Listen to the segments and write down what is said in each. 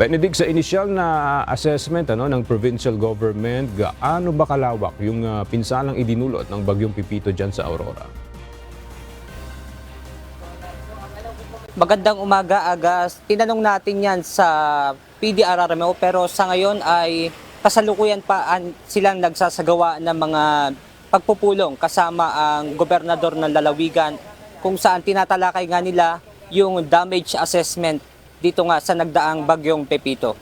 Benedict, sa inisyal na assessment ng provincial government, gaano ba kalawak yung pinsalang idinulot ng bagyong Pipito dyan sa Aurora? Magandang umaga, Agas. Tinanong natin yan sa PDRRMO pero sa ngayon ay kasalukuyan pa silang nagsasagawa ng mga pagpupulong kasama ang gobernador ng lalawigan kung saan tinatalakay nga nila yung damage assessment dito nga sa nagdaang bagyong Pepito.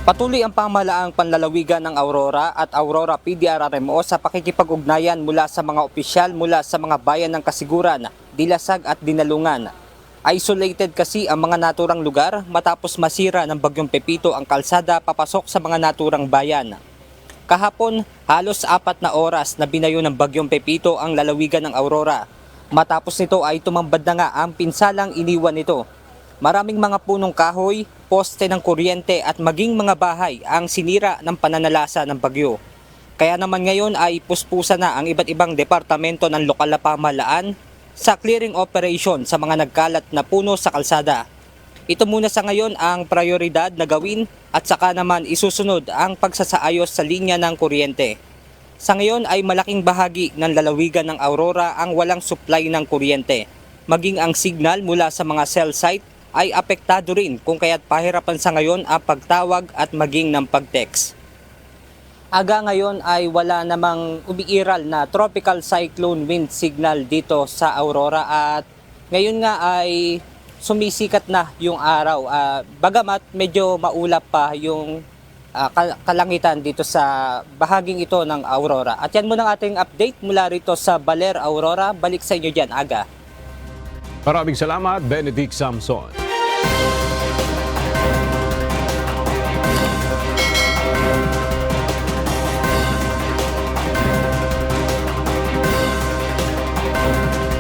Patuloy ang pamahalaang panlalawigan ng Aurora at Aurora PDRRMO sa pakikipag-ugnayan mula sa mga opisyal mula sa mga bayan ng Kasiguran, Dilasag at Dinalungan. Isolated kasi ang mga naturang lugar matapos masira ng bagyong Pepito ang kalsada papasok sa mga naturang bayan. Kahapon, halos 4 na oras na binayo ng bagyong Pepito ang lalawigan ng Aurora. Matapos nito ay tumambad na nga ang pinsalang iniwan nito. Maraming mga punong kahoy, poste ng kuryente at maging mga bahay ang sinira ng pananalasa ng bagyo. Kaya naman ngayon ay puspusa na ang iba't ibang departamento ng lokal na pamahalaan sa clearing operation sa mga nagkalat na puno sa kalsada. Ito muna sa ngayon ang prioridad na gawin at saka naman isusunod ang pagsasaayos sa linya ng kuryente. Sa ngayon ay malaking bahagi ng lalawigan ng Aurora ang walang supply ng kuryente. Maging ang signal mula sa mga cell site ay apektado rin kung kaya't pahirapan sa ngayon ang pagtawag at maging ng pag-text. Aga ngayon ay wala namang umiiral na tropical cyclone wind signal dito sa Aurora at ngayon nga ay sumisikat na yung araw. Bagamat medyo maulap pa yung kalangitan dito sa bahaging ito ng Aurora. At yan muna ang ating update mula rito sa Baler, Aurora. Balik sa inyo dyan, Aga. Maraming salamat, Benedict Samson.